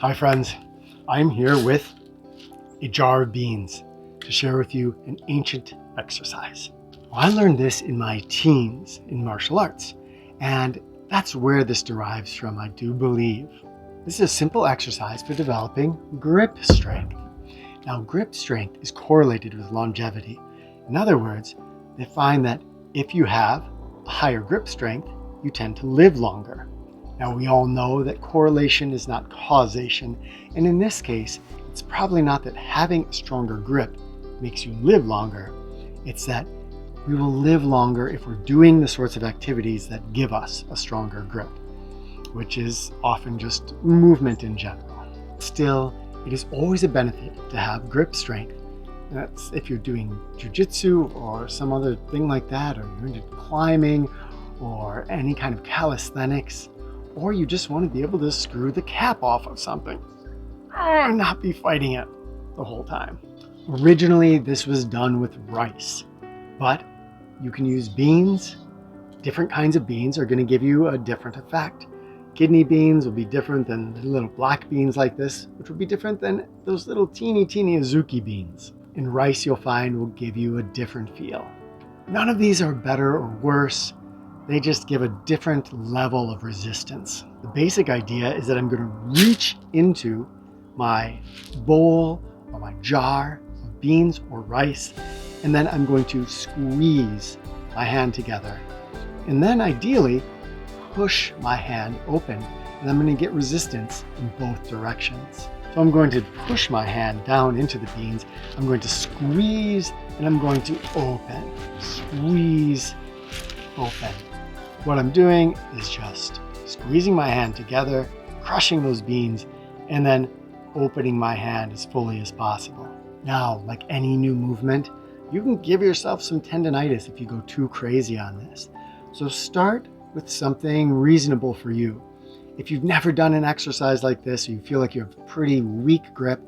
Hi friends, I'm here with a jar of beans to share with you an ancient exercise. Well, I learned this in my teens in martial arts, and that's where this derives from, I do believe. This is a simple exercise for developing grip strength. Now, grip strength is correlated with longevity. In other words, they find that if you have a higher grip strength, you tend to live longer. Now, we all know that correlation is not causation, and in this case, it's probably not that having a stronger grip makes you live longer. It's that we will live longer if we're doing the sorts of activities that give us a stronger grip, which is often just movement in general. Still, it is always a benefit to have grip strength. That's if you're doing jujitsu or some other thing like that, or you're into climbing or any kind of calisthenics, or you just want to be able to screw the cap off of something and not be fighting it the whole time. Originally, this was done with rice, but you can use beans. Different kinds of beans are going to give you a different effect. Kidney beans will be different than the little black beans like this, which will be different than those little teeny azuki beans. And rice, you'll find, will give you a different feel. None of these are better or worse. They just give a different level of resistance. The basic idea is that I'm going to reach into my bowl or my jar of beans or rice, and then I'm going to squeeze my hand together. And then ideally, push my hand open, and I'm going to get resistance in both directions. So I'm going to push my hand down into the beans. I'm going to squeeze, and I'm going to open. Squeeze, open. What I'm doing is just squeezing my hand together, crushing those beans, and then opening my hand as fully as possible. Now, like any new movement, you can give yourself some tendonitis if you go too crazy on this. So start with something reasonable for you. If you've never done an exercise like this, or you feel like you have pretty weak grip,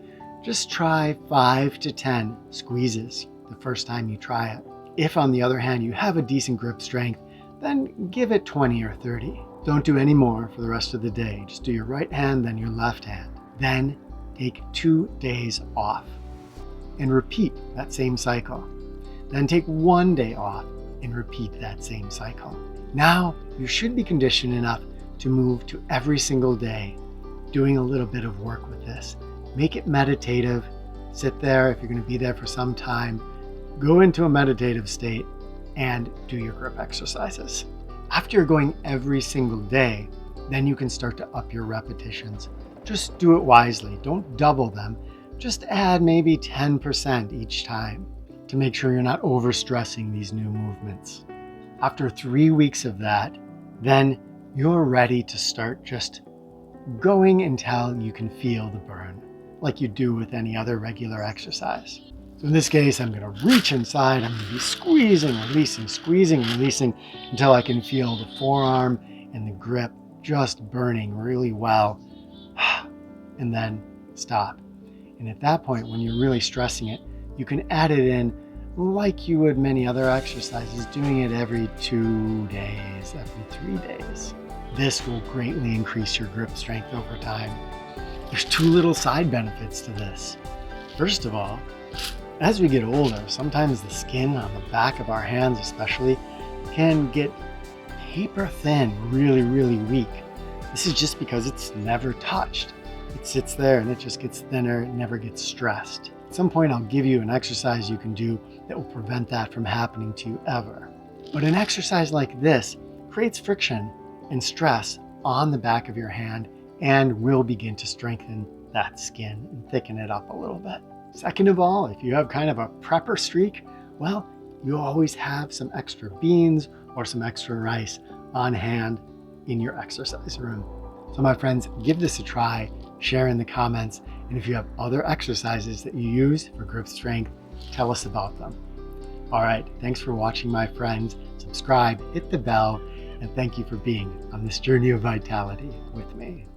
just try 5 to 10 squeezes the first time you try it. If, on the other hand, you have a decent grip strength, then give it 20 or 30. Don't do any more for the rest of the day. Just do your right hand, then your left hand. Then take 2 days off and repeat that same cycle. Then take 1 day off and repeat that same cycle. Now you should be conditioned enough to move to every single day doing a little bit of work with this. Make it meditative. Sit there if you're going to be there for some time. Go into a meditative state and do your grip exercises. After you're going every single day, then you can start to up your repetitions. Just do it wisely. Don't double them. Just add maybe 10% each time to make sure you're not overstressing these new movements. After 3 weeks of that, then you're ready to start just going until you can feel the burn, like you do with any other regular exercise. So in this case, I'm going to reach inside. I'm going to be squeezing, releasing until I can feel the forearm and the grip just burning really well. And then stop. And at that point, when you're really stressing it, you can add it in like you would many other exercises, doing it every 2 days, every 3 days. This will greatly increase your grip strength over time. There's 2 little side benefits to this. First of all, as we get older, sometimes the skin on the back of our hands especially can get paper thin, really weak. This is just because it's never touched. It sits there and it just gets thinner, it never gets stressed. At some point I'll give you an exercise you can do that will prevent that from happening to you ever. But an exercise like this creates friction and stress on the back of your hand and will begin to strengthen that skin and thicken it up a little bit. Second of all, if you have kind of a prepper streak, well, you always have some extra beans or some extra rice on hand in your exercise room. So my friends, give this a try, share in the comments, and if you have other exercises that you use for grip strength, tell us about them. All right, thanks for watching, my friends. Subscribe, hit the bell, and thank you for being on this journey of vitality with me.